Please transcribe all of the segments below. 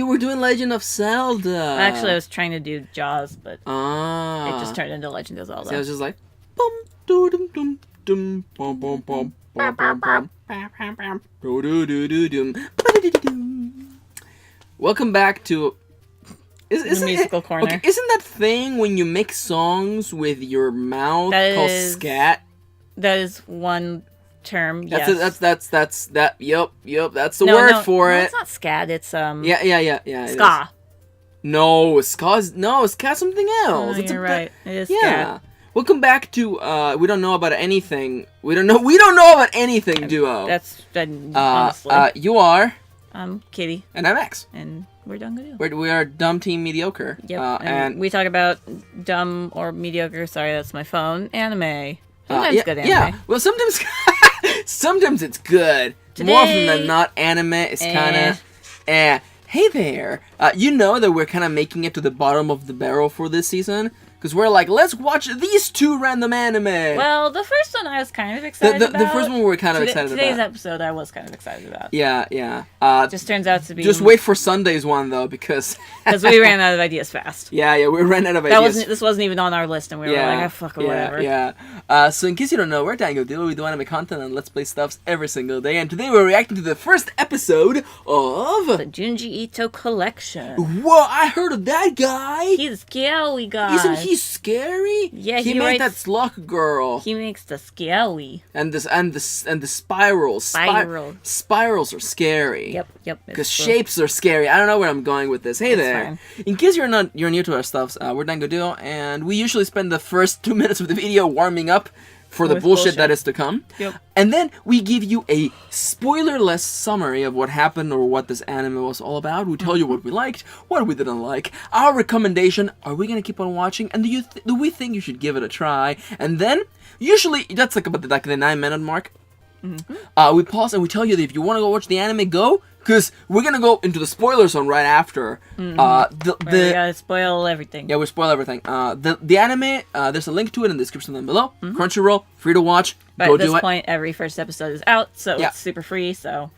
you were doing Legend of Zelda. Actually, I was trying to do Jaws, but it just turned into Legend of Zelda. So I was just like, bum, doo, dum, dum, dum, bum, bum, bum, bum, bum, bum, doo, doo, doo, doo, dum, ba-da-dee-dee-dum. Welcome back to... the musical corner. Okay, isn't that thing when you make songs with your mouth called scat? That is one term. That's yes. that's that. Yep. That's the word for it. It's not scat. It's Yeah. ska. Ska's something else. Oh, you're right. It is yeah. scat. Welcome back to We Don't Know About Anything. We don't know about anything duo. That's honestly. You are. I'm Kitty. And I'm X. And we're Dango Duo. We are dumb team mediocre. Yep. And we talk about dumb or mediocre. Sorry, that's my phone. Anime. Sometimes good anime. Yeah. Well, sometimes it's good. Today, more often than not, anime is kind of Hey there. You know that we're kind of making it to the bottom of the barrel for this season. Because we're like, let's watch these two random anime. Well, the first one I was kind of excited about. The first one we were kind of excited about. Today's episode I was kind of excited about. Yeah. Just turns out to be... Just wait for Sunday's one, though, because... Because we ran out of ideas fast. Yeah, we ran out of ideas. This wasn't even on our list, and we were like, fuck or whatever. Yeah. So in case you don't know, we're Dango Duo. We do anime content and Let's Play stuffs every single day. And today we're reacting to the first episode of... the Junji Ito Collection. Whoa, I heard of that guy! He's a scary guy. Isn't he scary? Yeah, he made that Slock girl. He makes the scary. And the spirals. Spirals are scary. Yep. Because shapes are scary. I don't know where I'm going with this. Hey there. Fine. In case you're new to our stuffs, we're Dango Duo, and we usually spend the first 2 minutes of the video warming up for the bullshit that is to come. Yep. And then we give you a spoilerless summary of what happened or what this anime was all about. We tell you what we liked, what we didn't like, our recommendation, are we going to keep on watching, and do we think you should give it a try? And then, usually, that's like about the 9-minute mark. We pause and we tell you that if you want to go watch the anime, go. Because we're going to go into the spoiler zone right after. We gotta spoil everything. Yeah, we spoil everything. The anime, there's a link to it in the description down below. Crunchyroll, free to watch. But go at do it. this point, every first episode is out, so it's super free, so...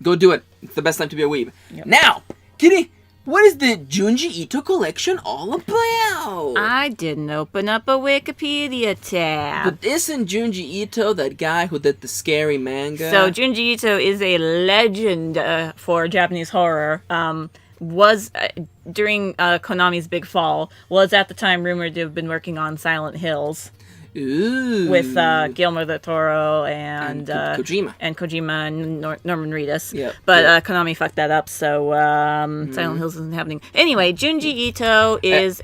Go do it. It's the best time to be a weeb. Yep. Now, Kitty, what is the Junji Ito Collection all about? I didn't open up a Wikipedia tab. But isn't Junji Ito that guy who did the scary manga? So Junji Ito is a legend for Japanese horror. Was during Konami's big fall, was at the time rumored to have been working on Silent Hills. Ooh. With Guillermo del Toro and Kojima. And Norman Reedus. Yep. But Konami fucked that up, so Silent Hills isn't happening. Anyway, Junji Ito is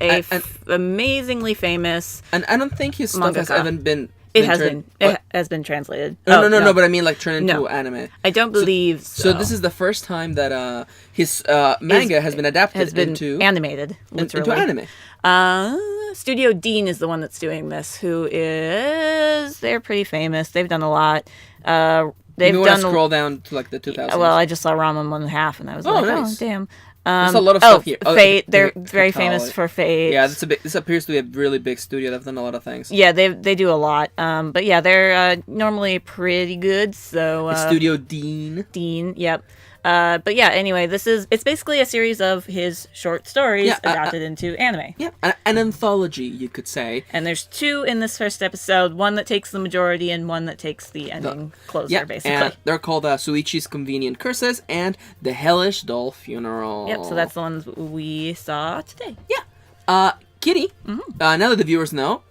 amazingly famous And I don't think his stuff has even been... It has been translated. No, but I mean like turned into anime. I don't believe so. So this is the first time that his manga has been adapted into... animated, literally. Into anime. Studio Dean is the one that's doing this, they're pretty famous. They've done a lot. They've done scroll down to like the 2000s. Well, I just saw Ramen 1.5 and I was like, nice. Oh, damn. There's a lot of stuff here. Fate. They're very famous for Fate. Yeah, this appears to be a really big studio. They've done a lot of things. Yeah, they do a lot. But yeah, they're normally pretty good. So Studio Dean. Dean, yep. But yeah, anyway, it's basically a series of his short stories adapted into anime. Yeah, an anthology, you could say. And there's 2 in this first episode, one that takes the majority and one that takes the ending closer, basically. And they're called Suichi's Convenient Curses and The Hellish Doll Funeral. Yep, so that's the ones we saw today. Yeah. Kitty, now that the viewers know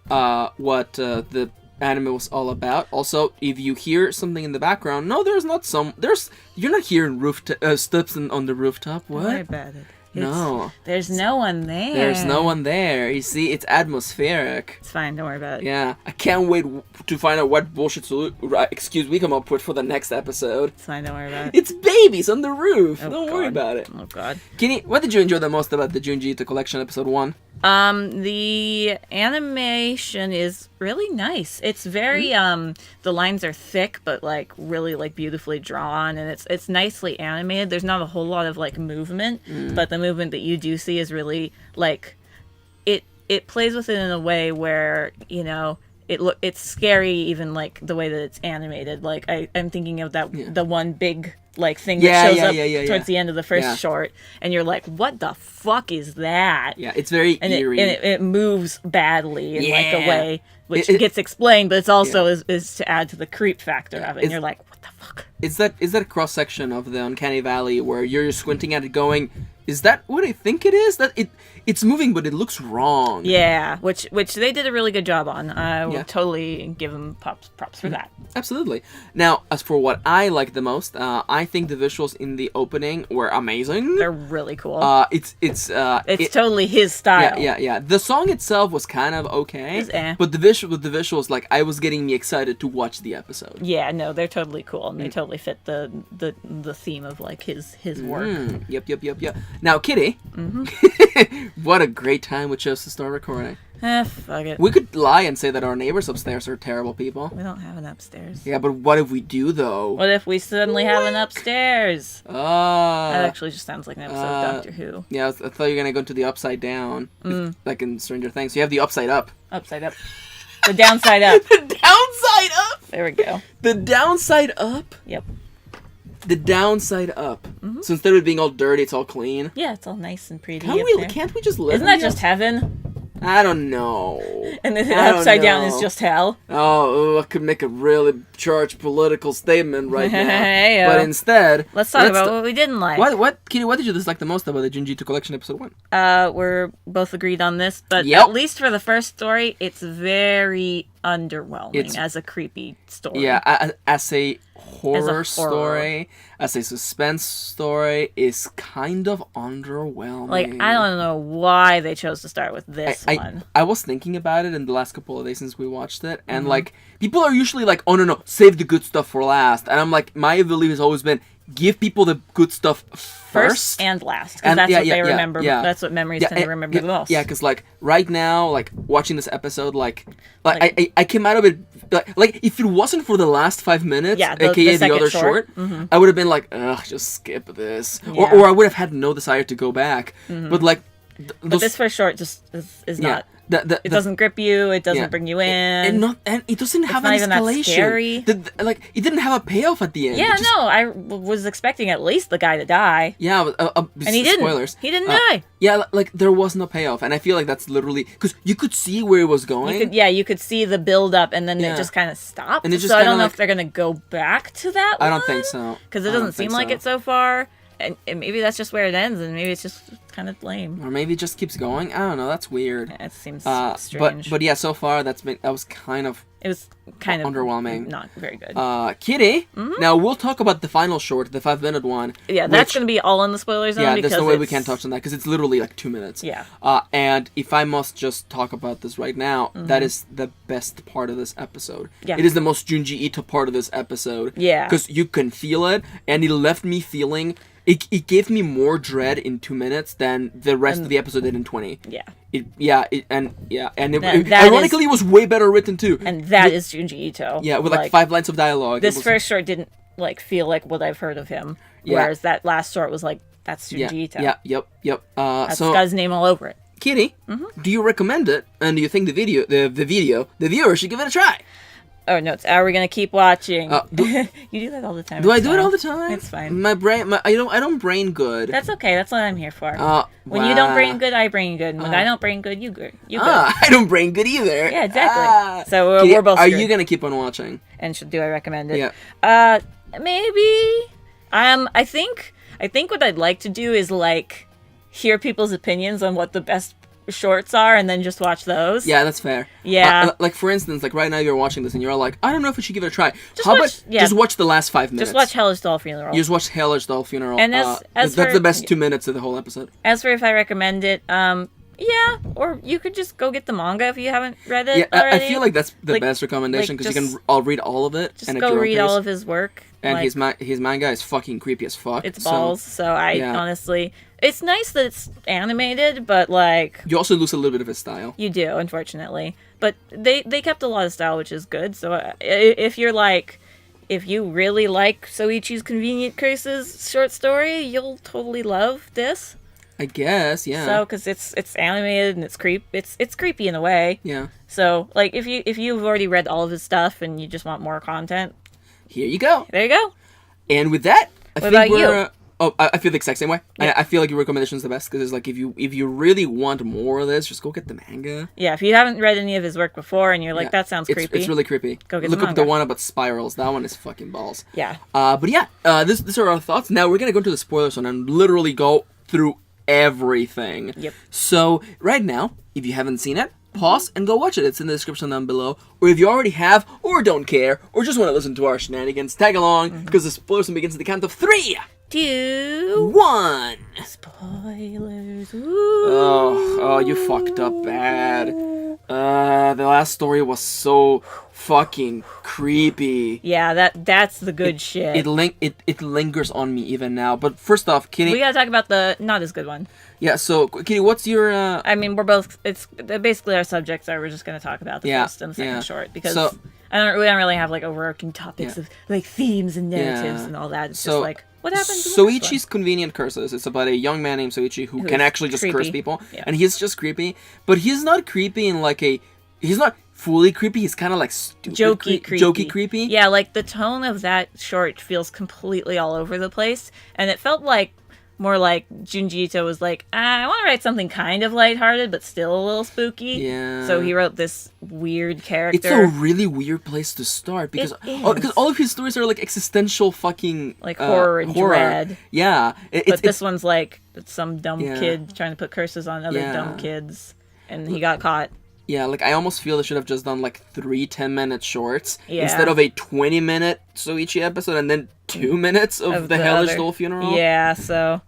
what the anime was all about. Also, if you hear something in the background, no, there's not you're not hearing steps on the rooftop. What? Don't worry about it. No. There's no one there. There's no one there. You see, it's atmospheric. It's fine, don't worry about it. Yeah, I can't wait to find out what bullshit excuse we come up with for the next episode. It's fine, don't worry about it. It's babies on the roof. Oh, don't worry about it. Oh, God. Kenny, what did you enjoy the most about the Junji Ito Collection episode 1? The animation is really nice. It's very, the lines are thick, but, like, really, like, beautifully drawn, and it's nicely animated. There's not a whole lot of, like, movement, but the movement that you do see is really, like, it plays with it in a way where, you know, it's scary even, like, the way that it's animated. Like, I'm thinking of the one big like thing that shows up yeah. towards the end of the first short, and you're like, what the fuck is that? Yeah, it's very eerie. It moves badly in like a way which gets explained, but it's also is to add to the creep factor of it, and you're like, what the fuck? Is that a cross section of the Uncanny Valley where you're squinting at it going, is that what I think it is? That it's moving, but it looks wrong. Yeah, which they did a really good job on. I will totally give them props for that. Absolutely. Now, as for what I like the most, I think the visuals in the opening were amazing. They're really cool. It's totally his style. Yeah. The song itself was kind of okay, but the visuals, like, I was getting me excited to watch the episode. Yeah, no, they're totally cool, and they totally fit the theme of like his work. Yep. Now, Kitty, what a great time we chose to start recording. Fuck it. We could lie and say that our neighbors upstairs are terrible people. We don't have an upstairs. Yeah, but what if we do, though? What if we suddenly have an upstairs? That actually just sounds like an episode of Doctor Who. Yeah, I thought you were going to go to the upside down, like in Stranger Things. So you have the upside up. Upside up. The downside up. The downside up! There we go. The downside up? Yep. The downside up. So instead of it being all dirty, it's all clean. Yeah, it's all nice and pretty. Can't we just live? Isn't that just heaven? I don't know. And then the upside down is just hell. Oh, I could make a really charged political statement right now. Hey-o. But instead, let's talk about what we didn't like. What, Kitty? What did you dislike the most about the Junji Ito Collection episode 1? We're both agreed on this, but at least for the first story, it's very underwhelming as a creepy story. Yeah, as a horror story, as a suspense story, is kind of underwhelming. Like, I don't know why they chose to start with this one. I was thinking about it in the last couple of days since we watched it, and like, people are usually like, oh no, save the good stuff for last. And I'm like, my belief has always been, give people the good stuff first and last, because that's what they remember. That's what memories tend to remember the most. Yeah, because like right now, like watching this episode, like I came out of it like if it wasn't for the last 5 minutes, aka the other short, I would have been like, ugh, just skip this, or I would have had no desire to go back. But like, but this first short just is not. It doesn't grip you. It doesn't bring you in. And it doesn't have an escalation. Scary. Like, it didn't have a payoff at the end. Yeah, no, I was expecting at least the guy to die. Yeah, and he didn't. Spoilers. He didn't die. Yeah, like there was no payoff, and I feel like that's literally because you could see where it was going. You could see the build up, and then it just kind of stopped. And so I don't know if they're gonna go back to that. I don't think so, because it doesn't seem like it so far. And maybe that's just where it ends, and maybe it's just kind of lame. Or maybe it just keeps going. I don't know. That's weird. Yeah, it seems But strange. yeah, so far that was kind of underwhelming. Not very good. Kitty. Now we'll talk about the final short, the 5-minute one. Yeah, that's going to be all in the spoiler zone. Yeah, there's no way we can't touch on that because it's literally like 2 minutes. Yeah. And if I must just talk about this right now, that is the best part of this episode. Yeah. It is the most Junji Ito part of this episode. Yeah. Because you can feel it, and it left me feeling. It gave me more dread in 2 minutes than the rest of the episode did in 20. Yeah. And ironically, it was way better written too. And that is Junji Ito. Yeah, with like 5 lines of dialogue. This first short didn't like feel like what I've heard of him. Whereas that last short was like, that's Junji Ito. Yep. That's got his name all over it. Kitty, do you recommend it? And do you think the viewer should give it a try? Oh no! Are we gonna keep watching? You do that all the time. Do I do it all the time? It's fine. My brain, I don't brain good. That's okay. That's what I'm here for. When you don't brain good, I brain good. And when I don't brain good, you good. I don't brain good either. Yeah, exactly. So we're both. Are screwed. you gonna keep on watching? And do I recommend it? Yeah. Maybe. I think what I'd like to do is like hear people's opinions on what the best shorts are and then just watch those. Yeah, that's fair. Yeah. Like for instance, like right now you're watching this and you're all like, I don't know if we should give it a try. Just watch the last 5 minutes. Just watch Hellish Doll Funeral. You just watch Hellish Doll Funeral. And that's the best 2 minutes of the whole episode. As for if I recommend it, yeah, or you could just go get the manga if you haven't read it already. I feel like that's the best recommendation because you can all read all of it. Just go read all of his work. And his manga is fucking creepy as fuck. It's balls, so honestly... It's nice that it's animated, but like... You also lose a little bit of his style. You do, unfortunately. But they kept a lot of style, which is good. So if you really like Soichi's Convenient Curses short story, you'll totally love this. I guess, yeah. So, because it's animated and it's creepy in a way. Yeah. So, like, if you've already read all of his stuff and you just want more content... Here you go. There you go. And with that... What about you? I feel the exact same way. Yeah. I feel like your recommendation is the best because it's like if you really want more of this, just go get the manga. Yeah, if you haven't read any of his work before and you're like, that sounds creepy. It's really creepy. Go get Look the up the manga. one about spirals. That one is fucking balls. Yeah. But yeah, these are our thoughts. Now we're gonna go into the spoiler zone and literally go through everything. Yep. So right now, if you haven't seen it, pause and go watch it. It's in the description down below. Or if you already have, or don't care, or just want to listen to our shenanigans, tag along because the spoiler zone begins at the count of 3, 2, 1. Spoilers. Oh, you fucked up bad. The last story was so fucking creepy. Yeah, that's the good shit. It lingers on me even now. But first off, Kitty. We gotta talk about the not as good one. Yeah. So, Kitty, what's your? I mean, we're both. It's basically our subjects are. We're just gonna talk about the first and the second short because we don't really have like overarching topics of like themes and narratives and all that. It's just like what happens. Soichi's convenient curses. It's about a young man named Soichi who can actually just curse people, and he's just creepy. But he's not creepy in like a. He's not fully creepy. He's kind of like stupid, jokey creepy. Yeah, like the tone of that short feels completely all over the place, and it felt like more like Junji Ito was like, I want to write something kind of lighthearted, but still a little spooky. Yeah. So he wrote this weird character. It's a really weird place to start because all of his stories are like existential fucking like horror and dread. Yeah. But this one's like some dumb kid trying to put curses on other dumb kids, and he got caught. Yeah, like I almost feel they should have just done like 3 10-minute shorts instead of a 20-minute Soichi episode and then 2 minutes of the hellish doll funeral. Yeah, so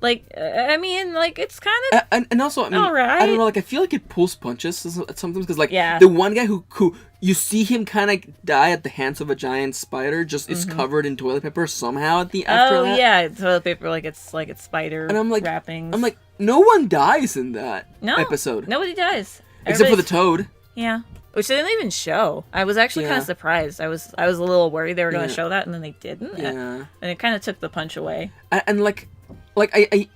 like I mean, like it's kind of and also I mean right. I don't know, like I feel like it pulls punches sometimes because like the one guy who you see him kind of die at the hands of a giant spider just is covered in toilet paper somehow at the after that. Yeah, toilet paper like it's spider and I'm like wrappings. I'm like no one dies in that episode. Nobody dies. Except for the toad. Yeah. Which they didn't even show. I was actually kind of surprised. I was a little worried they were going to show that, and then they didn't. Yeah. And it kind of took the punch away. And like I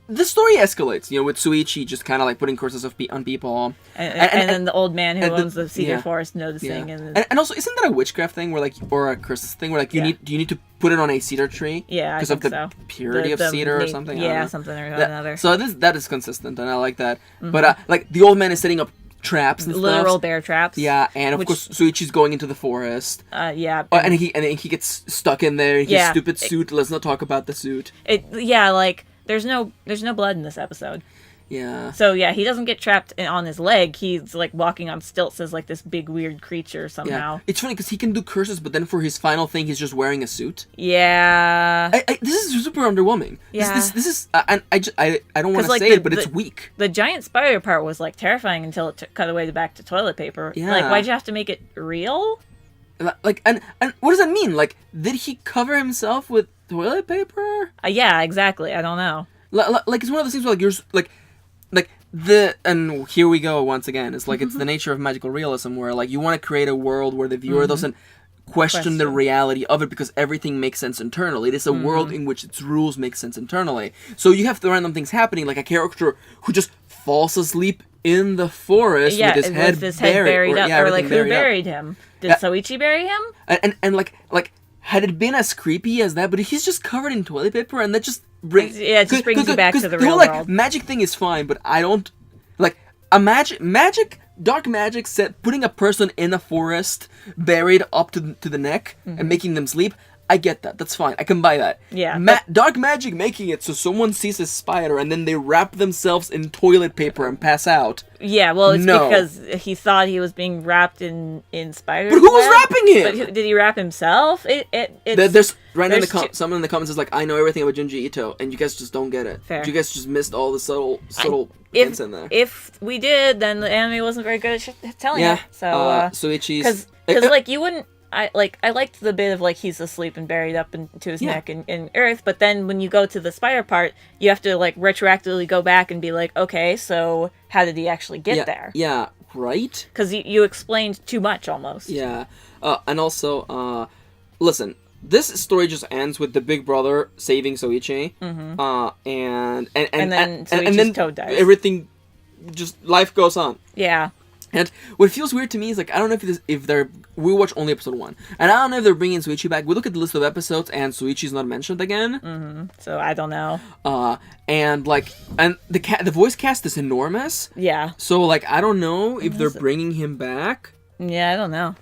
the story escalates, you know, with Soichi just kind of like putting curses on people, and then the old man who owns the cedar forest noticing, and also isn't that a witchcraft thing where like or a curse thing where like you need to put it on a cedar tree? Yeah, because of the purity of cedar or something. Yeah, something or another. So that is consistent, and I like that. But like the old man is setting up traps and literal stuff. bear traps. Yeah, and of course Soichi's going into the forest. Yeah. And he gets stuck in there. His stupid suit. Let's not talk about the suit. Like there's no blood in this episode. Yeah. So yeah, he doesn't get trapped on his leg. He's like walking on stilts as like this big weird creature somehow. Yeah. It's funny because he can do curses, but then for his final thing, he's just wearing a suit. Yeah. This is super underwhelming. Yeah. This is and I don't want to say it, but it's weak. The giant spider part was like terrifying until it cut away back to toilet paper. Yeah. Like, why'd you have to make it real? Like and what does that mean? Like, did he cover himself with toilet paper? Yeah, exactly. I don't know. Like it's one of those things where like you're like and here we go once again. It's like it's the nature of magical realism where like you want to create a world where the viewer doesn't question the reality of it because everything makes sense internally. It is a world in which its rules make sense internally. So you have the random things happening, like a character who just falls asleep in the forest with his head buried up, or like who buried him? Did Soichi bury him? And like had it been as creepy as that, but he's just covered in toilet paper, and that just brings you back to the real world. Like magic thing is fine, but I don't like a dark magic set putting a person in a forest buried up to the neck and making them sleep. I get that. That's fine. I can buy that. Yeah. Dark magic making it so someone sees a spider and then they wrap themselves in toilet paper and pass out. Yeah, well, it's because he thought he was being wrapped in spider. But who was wrapping him? But did he wrap himself? There's someone in the comments is like, I know everything about Junji Ito, and you guys just don't get it. Fair. You guys just missed all the subtle hints in there. If we did, then the anime wasn't very good at telling it. So Soichi's because like you wouldn't. I liked the bit of like he's asleep and buried up into his neck in earth, but then when you go to the spider part, you have to like retroactively go back and be like, okay, so how did he actually get there? Yeah, right? Because you explained too much almost. Yeah, and also, listen, this story just ends with the big brother saving Soichi, and then Soichi's toad dies. Everything, just life goes on. Yeah. And what feels weird to me is, like, I don't know if they're... We watch only episode 1. And I don't know if they're bringing Shuichi back. We look at the list of episodes, and Shuichi's not mentioned again. Mm-hmm. So I don't know. And, like... And the voice cast is enormous. Yeah. So, like, I don't know if they're bringing him back. Yeah, I don't know.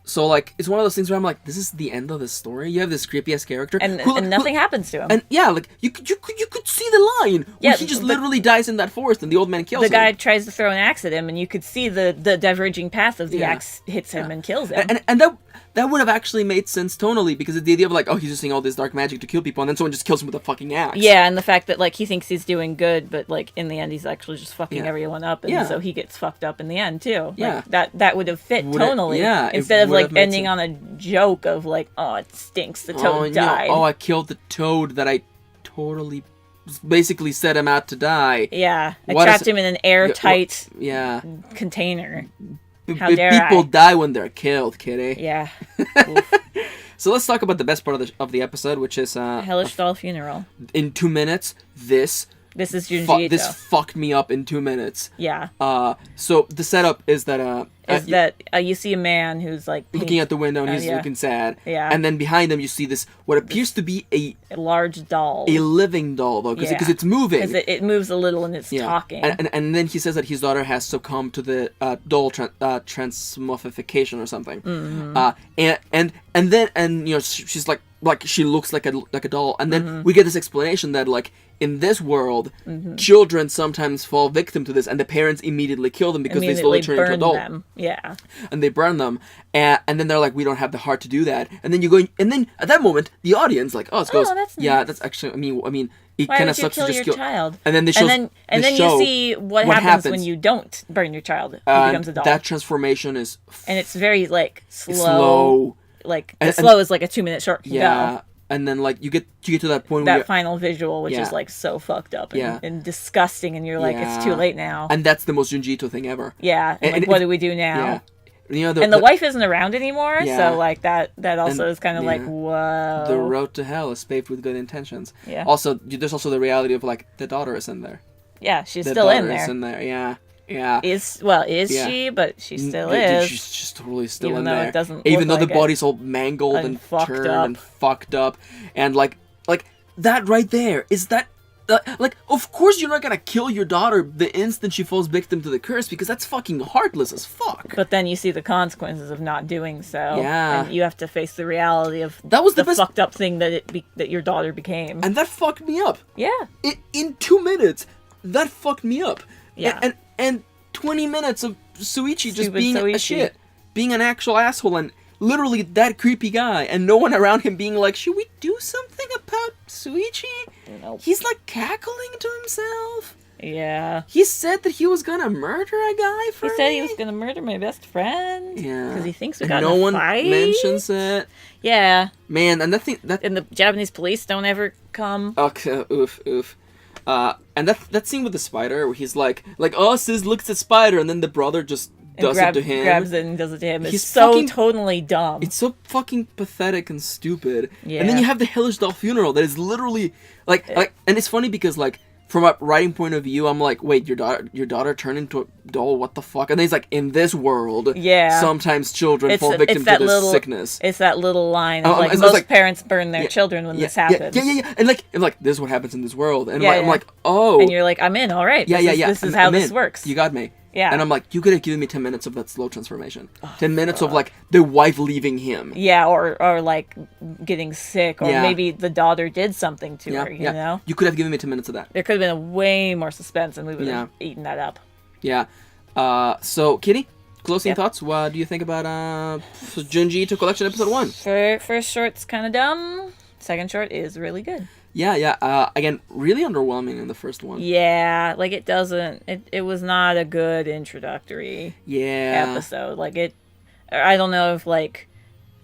So, like, it's one of those things where I'm like, this is the end of the story? You have this creepy-ass character. And nothing happens to him. And, yeah, like, you could see the line. Yeah, where he just literally dies in that forest, and the old man kills him. The guy tries to throw an axe at him, and you could see the diverging path of the axe hits him and kills him. And that would have actually made sense tonally, because the idea of, like, oh, he's using all this dark magic to kill people, and then someone just kills him with a fucking axe. Yeah, and the fact that, like, he thinks he's doing good, but, like, in the end he's actually just fucking everyone up, and so he gets fucked up in the end, too. Yeah. Like, that would have fit tonally. Instead of, like, ending on a joke of, like, oh, it stinks, the toad died. I killed the toad that I totally... basically set him out to die. Yeah, I trapped him in an airtight container. How dare people I? die when they're killed, kitty. Yeah. So let's talk about the best part of the episode, which is Hellish Doll Funeral. In 2 minutes, this is Junji Ito. This fucked me up in 2 minutes. Yeah. So the setup is that you see a man who's like looking out the window and he's looking sad. Yeah. And then behind him you see this what appears to be a large doll, a living doll though, because it's moving. Because it moves a little and it's talking. And then he says that his daughter has succumbed to the doll transmorphification or something. Mm-hmm. And then you know she's like she looks like a doll, and then we get this explanation that like in this world, children sometimes fall victim to this, and the parents immediately kill them because they slowly turn into a doll. Them. Yeah, and they burn them, and then they're like, we don't have the heart to do that. And then you go, and then at that moment, the audience like, goes, that's nice. That's actually, I mean, it why kind would of sucks you to kill just your kill child. And then they show, and then you see what happens when you don't burn your child. He becomes a doll. That transformation is, and it's very like slow. Like slow is like a 2-minute short. Yeah. And then, like, you get to that point that where... final visual, which is, like, so fucked up and disgusting, and you're like, it's too late now. And that's the most Junji Ito thing ever. Yeah, and like, what do we do now? Yeah. You know, the wife isn't around anymore, so, like, that also is kind of like, whoa. The road to hell is paved with good intentions. Yeah. Also, there's also the reality of, like, the daughter is in there. Yeah, she's still in there. The daughter is in there, yeah. Is she? But she still is. She's totally still even in though there. It doesn't even though like the body's all mangled and turned and fucked up. And like that right there is that like of course you're not gonna kill your daughter the instant she falls victim to the curse, because that's fucking heartless as fuck. But then you see the consequences of not doing so. Yeah. And you have to face the reality of that was the fucked up thing that that your daughter became. And that fucked me up. Yeah. In 2 minutes, that fucked me up. Yeah. And 20 minutes of Shuichi just being Shuichi. a shit. Being an actual asshole, and literally that creepy guy, and no one around him being like, should we do something about Shuichi? Nope. He's like cackling to himself. Yeah. He said that he was gonna murder a guy for me. He said he was gonna murder my best friend. Yeah. Because he thinks we got in a no one fight. mentions it. Yeah. Man, and and the Japanese police don't ever come. Okay, oof. And that scene with the spider where he's like, oh, Sis looks at spider, and then the brother just does it to him. Grabs it and does it to him. He's it's so fucking, totally dumb. It's so fucking pathetic and stupid. Yeah. And then you have the Hellish Doll Funeral that is literally like, and it's funny because like from a writing point of view, I'm like, wait, your daughter turned into a doll? What the fuck? And then he's like, in this world, sometimes children fall victim to this sickness. It's that little line of like most parents burn their children when this happens. Yeah. And like this is what happens in this world. And I'm like, oh. And you're like, I'm in, all right. This is how this works. You got me. Yeah. And I'm like, you could have given me 10 minutes of that slow transformation. 10 minutes of like the wife leaving him. Yeah, or like getting sick, or maybe the daughter did something to her, you know? You could have given me 10 minutes of that. There could have been a way more suspense and we would have eaten that up. Yeah. So, Kitty, closing thoughts? What do you think about Junji Ito Collection Episode 1? First short's kind of dumb. Second short is really good. Yeah. Again, really underwhelming in the first one. Yeah, like it was not a good introductory episode. Like I don't know if like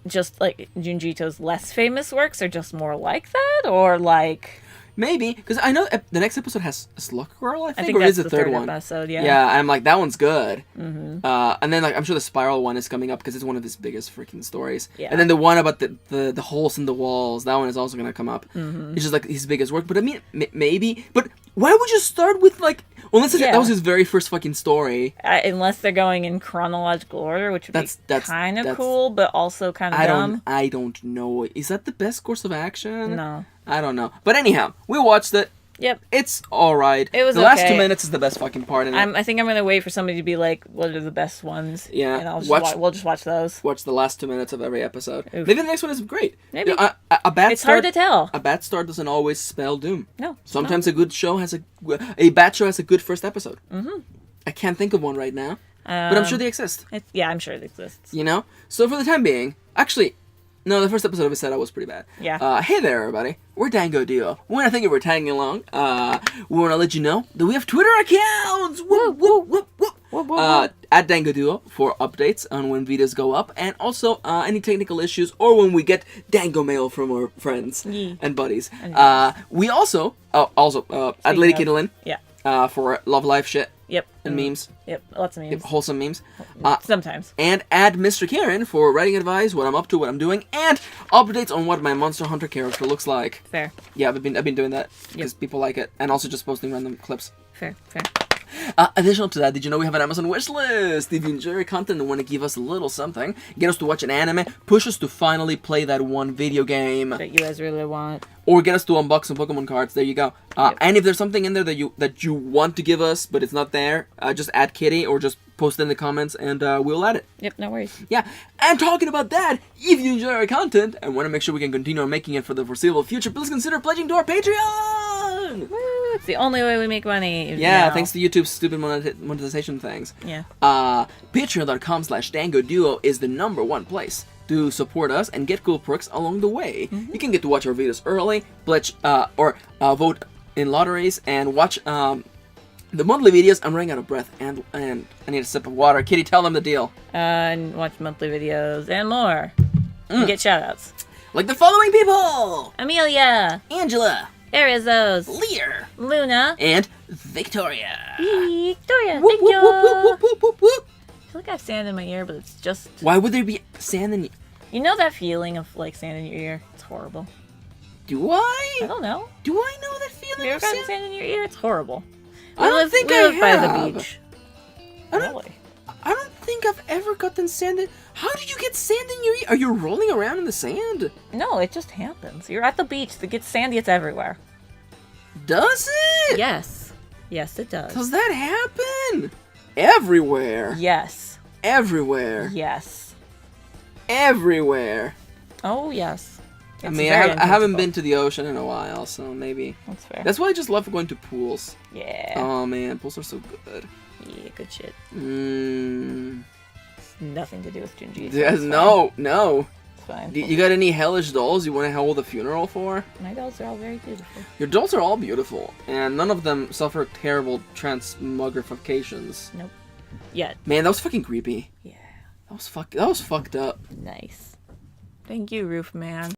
just like Junji Ito's less famous works are just more like that, or like Maybe, because I know the next episode has Slug Girl, I think I or think is that's the third one? episode, yeah. Yeah, I'm like, that one's good. Mm-hmm. And then, like, I'm sure the Spiral one is coming up because it's one of his biggest freaking stories. Yeah. And then the one about the holes in the walls, that one is also going to come up. Mm-hmm. It's just, like, his biggest work. But, I mean, maybe. But why would you start with, like... Well, unless that was his very first fucking story. Unless they're going in chronological order, which would be kind of cool, but also kind of dumb. I don't know. Is that the best course of action? No. I don't know. But anyhow, we watched it. Yep. It's alright. It was the last 2 minutes is the best fucking part in it. I think I'm going to wait for somebody to be like, what are the best ones? Yeah. And we'll just watch those. Watch the last 2 minutes of every episode. Oof. Maybe the next one is great. Maybe. It's hard to tell. A bad start doesn't always spell doom. No. Sometimes a good show has a bad show has a good first episode. Mm-hmm. I can't think of one right now. But I'm sure they exist. I'm sure it exists. You know? So for the time being, actually... No, the first episode of Set was pretty bad. Yeah. Hey there, everybody. We're Dango Duo. We want to thank you for tagging along. We want to let you know that we have Twitter accounts. Whoop, whoop, whoop, whoop. Whoop, whoop. At Dango Duo for updates on when videos go up, and also any technical issues or when we get Dango mail from our friends and buddies. We also at LadyKittyLynn. Yeah. For Love Life shit. Yep. And memes. Yep. Lots of memes. Wholesome memes. Sometimes. And add MistreKirin for writing advice, what I'm up to, what I'm doing, and updates on what my Monster Hunter character looks like. Fair. Yeah, I've been doing that because people like it, and also just posting random clips. Fair. Additional to that, did you know we have an Amazon wishlist? If you enjoy our content and want to give us a little something, get us to watch an anime, push us to finally play that one video game that you guys really want, or get us to unbox some Pokemon cards. There you go. And if there's something in there that you want to give us but it's not there, just add Kitty or just post it in the comments and we'll add it. Yep, no worries. Yeah, and talking about that, if you enjoy our content and want to make sure we can continue making it for the foreseeable future, please consider pledging to our Patreon! Woo, it's the only way we make money. Yeah, now. Thanks to YouTube's stupid monetization things. Yeah. Patreon.com/DangoDuo is the #1 place to support us and get cool perks along the way. Mm-hmm. You can get to watch our videos early, pledge or vote in lotteries, and watch the monthly videos. I'm running out of breath, and I need a sip of water. Kitty, tell them the deal. And watch monthly videos and more. And get shoutouts. Like the following people: Amelia, Angela, Arizos, Leire, Luna, and Victoria. Victoria, whoop, thank you. Whoop, whoop, whoop. I feel like I have sand in my ear, but it's just... Why would there be sand in... You know that feeling of, like, sand in your ear? It's horrible. Do I? I don't know. Do I know that feeling? Have you ever gotten sand in your ear? It's horrible. I don't think I live have. by the beach. I don't think I've ever gotten sand in... How did you get sand in your ear? Are you rolling around in the sand? No, it just happens. You're at the beach. It gets sandy. It's everywhere. Does it? Yes. Yes, it does. Does that happen? Everywhere. Yes. Everywhere. Yes. Everywhere. Oh, yes. It's I mean, I haven't been to the ocean in a while, so maybe. That's fair. That's why I just love going to pools. Yeah. Oh, man. Pools are so good. Yeah, good shit. It's nothing to do with Junji. Yes, no. It's fine. You got any hellish dolls you want to hold a funeral for? My dolls are all very beautiful. Your dolls are all beautiful, and none of them suffer terrible transmogrifications. Nope. Yet. Man, that was fucking creepy. Yeah. That was fucked up. Nice. Thank you, Roof Man.